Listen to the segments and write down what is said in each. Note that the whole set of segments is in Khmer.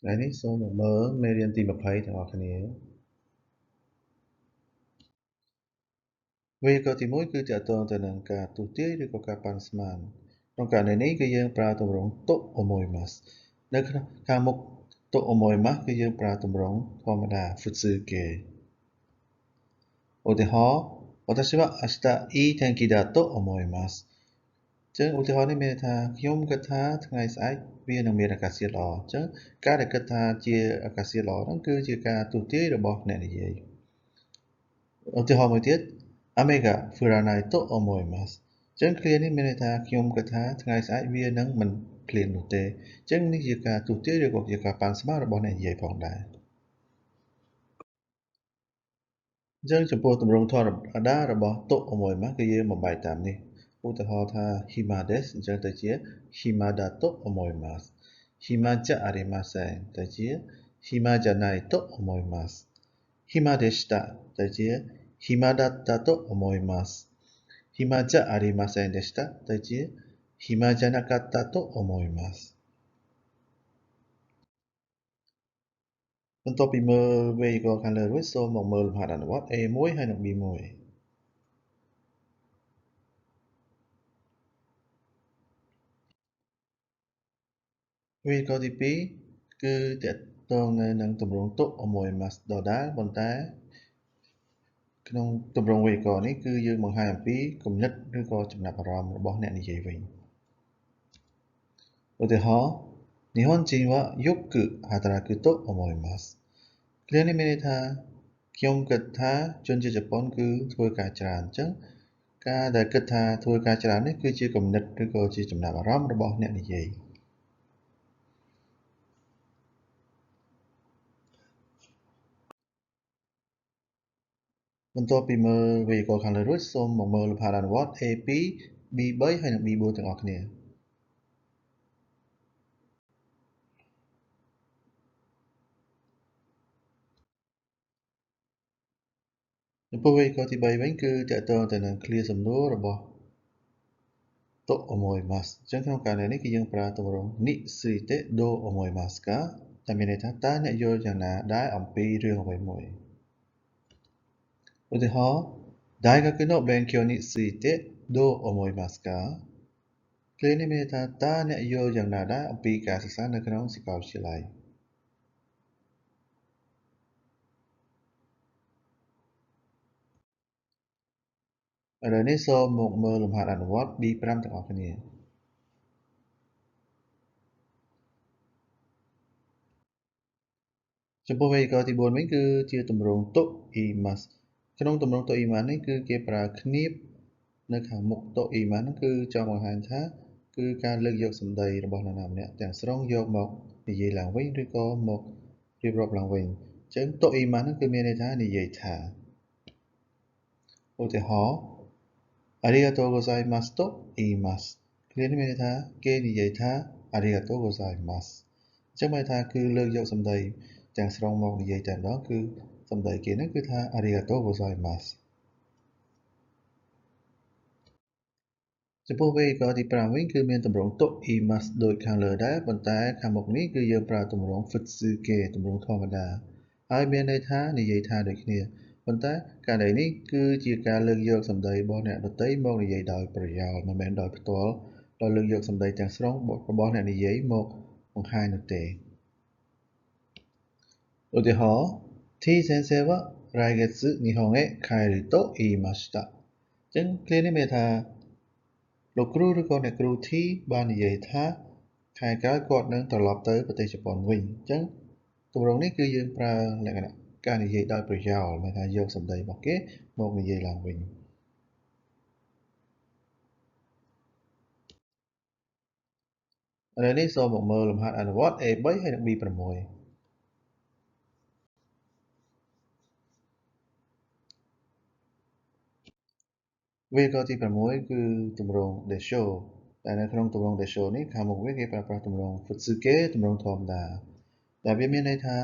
ថ្ងៃនេះសូមមកមើលមេរៀនទី20ទាំងអស់គ្នាវេយ្យាករណ៍ទី1គឺទាក់ទងទៅនឹងការទស្សន៍ទាយឬក៏ការប៉ាន់ស្មានក្នុងករណីនេះគឺយើងប្រើទម្រង់ to omoimasu នៅក្នុងខាងមុខ to omoimasu គឺយើងប្រើទម្រង់ធម្មតា futsuke ឧទាហរណ៍私は明日いい天気だと思いますចឹងឧទាហរណ៍នេះមានន័យថាខ្ញុំគិតថាថ្ងៃស្អែកវានឹងមានអាកាសធាតុល្អចឹងការដែលគិតថាជាអាកាសធាតុល្អហ្នឹងគឺជាការទស្សន៍ទាយរបស់អ្នកនិយាយឧទាហរណ៍មួយទៀត雨が降らないと思いますចឹងឃ្លានេះមានន័យថាខ្ញុំគិតថាថ្ងៃស្អែកវានឹងមិនភ្លៀងនោះទេចឹងនេះជាការទស្សន៍ទាយឬក៏ជាការប៉ាន់ស្មានរបស់អ្នកនិយាយផងដែរចឹងចំពោះទម្រង់ធម្មតារបស់ to 思いますគឺយើងបំបែកតាមនេះឧទាហរណ៍ថា 暇ですអញ្ចឹងទៅជា 暇だと思います暇じゃありませんទៅជា暇じゃないと思います暇でしたទៅជា暇だったと思います暇じゃありませんでしたទៅជា暇じゃなかったと思いますបន្ទាប់ពីមើលវេយ្យាករណ៍ខាងលើរួចសូមមកមើលលំហាត់អនុវត្ត A1 ហើយនិង B1វេយ្យាករណ៍ទី2គឺទាក់ទងនឹងទម្រង់ to 思いますដដែលប៉ុន្តែក្នុងទម្រង់វេយ្យាករណ៍នេះគឺយើងបង្ហាញអំពីគំនិតឬក៏ចំណាប់អារម្មណ៍របស់អ្នកនិយាយវិញឧទាហរណ៍日本人はよく働くと思いますឃ្លានេះមានន័យថាខ្ញុំគិតថាជនជាតិជប៉ុនគឺធ្វើការច្រើនអញ្ចឹងការដែលគិតថាធ្វើការច្រើននេះគឺជាគំនិតឬក៏ជាចំណាប់អារម្មណ៍របស់អ្នកនិយាយបន្ទាប់ពីមើលវេយ្យាករណ៍ខាងលើរួចសូមមកមើលលំហាត់អនុវត្ត A2 B3 ហើយនិង B4 ទាំងអស់គ្នាចំពោះវេយ្យាករណ៍ទី3វិញគឺទាក់ទងទៅនឹងឃ្លាសំណួររបស់ to omoimasu អញ្ចឹងក្នុងករណីនេះគឺយើងប្រើទម្រង់ ni suite do omoimasu ka ដែលមានន័យថាតើអ្នកយល់យ៉ាងណាដែរអំពីរឿងអ្វីមួយឧទាហរណ៍大学の勉強についてどう思いますかឃ្លានេះមានន័យថាតើអ្នកយល់យ៉ាងណាដែរអំពីការសិក្សានៅក្នុងសាកលវិទ្យាល័យឥឡូវនេះសូមមកមើលលំហាត់អនុវត្ត B5 ទាំងអស់គ្នាចំពោះវេយ្យាករណ៍ទី4វិញគឺជាទម្រង់ to imas ក្នុងទម្រង់ to imas នេះគឺគេប្រើឃ្នាបនៅខាងមុខ to imas ហ្នឹងគឺចង់បង្ហាញថាគឺការលើកយកសម្ដីរបស់នរណាម្នាក់ទាំងស្រុងយកមកនិយាយឡើងវិញឬក៏មករៀបរាប់ឡើងវិញអញ្ចឹង to imas ហ្នឹងគឺមានន័យថានិយាយថាឧទាហរណ៍ありがとうございますと言いますឃ្លានេះមានន័យថាគេនិយាយថាありがとうございますអញ្ចឹងមានន័យថាគឺលើកយកសម្ដីទាំងស្រុងមកនិយាយតែម្ដងគឺសម្ដីគេហ្នឹងគឺថាありがとうございますចំពោះវេយ្យាករណ៍ទី5វិញគឺមានទម្រង់ to imas ដូចខាងលើដែរប៉ុន្តែខាងមុខនេះគឺយើងប្រើទម្រង់ futsuke ទម្រង់ធម្មតាហើយមានន័យថានិយាយថាដូចគ្នាប៉ុន្តែករណីនេះគឺជាការលើកយកសម្ដីរបស់អ្នកដទៃមកនិយាយដោយប្រយោលមិនមែនដោយផ្ទាល់ដោយលើកយកសម្ដីទាំងស្រុងរបស់អ្នកនិយាយមកបង្ហាញនោះទេឧទាហរណ៍ T 先生は来月日本へ帰ると言いましたអញ្ចឹងឃ្លានេះមានន័យថាលោកគ្រូឬក៏អ្នកគ្រូ T បាននិយាយថាខែក្រោយគាត់នឹងត្រឡប់ទៅប្រទេសជប៉ុនវិញអញ្ចឹងទម្រង់នេះគឺយើងប្រើលក្ខណៈការនិយាយដោយប្រយោលមានថាយកសម្ដីរបស់គេមកនិយាយឡើងវិញឥឡូវនេះសូមមកមើលលំហាត់អនុវត្ត A3 ហើយនិង B6វេយ្យាករណ៍ទី6គឺទម្រង់ desho តែនៅក្នុងទម្រង់ desho នេះខាងមុខវាគេប្រើប្រាស់ទម្រង់ futsuke ទម្រង់ធម្មតាដែលវាមានន័យថា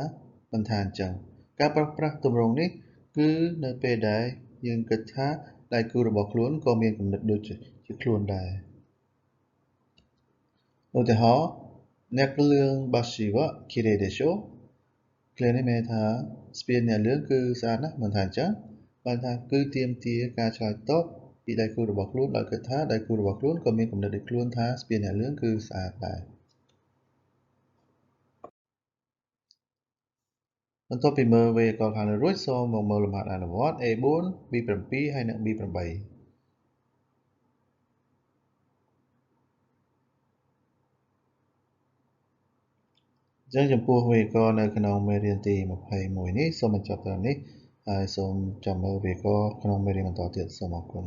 មិនថាអញ្ចឹងការប្រើប្រាស់ទម្រង់នេះគឺនៅពេលដែលយើងគិតថាដៃគូរបស់ខ្លួនក៏មានគំនិតដូចជាខ្លួនដែរឧទាហរណ៍ អ្នកលឿងបាស៊ីវ៉ាគីរេដេឈូឃ្លានេះមានន័យថាស្ពានអ្នកលឿងគឺស្អាតណាស់មិនថាអញ្ចឹងបានថាគឺទាមទារការឆ្លើយតបពីដៃគូរបស់ខ្លួនដោយគិតថាដៃគូរបស់ខ្លួនក៏មានគំនិតដូចខ្លួនថាស្ពានអ្នកលឿងគឺស្អាតដែរបន្ទាប់ពីមើលវេយ្យាករណ៍ខាងលើរួចសូមមកមើលលំហាត់អនុវត្ត A4 B7 ហើយនិង B8 អញ្ចឹងចំពោះវេយ្យាករណ៍នៅក្នុងមេរៀនទី21នេះសូមបញ្ចប់ត្រឹមនេះហើយសូមចាំមើលវេយ្យាករណ៍ក្នុងមេរៀនបន្តទៀតសូមអរគុណ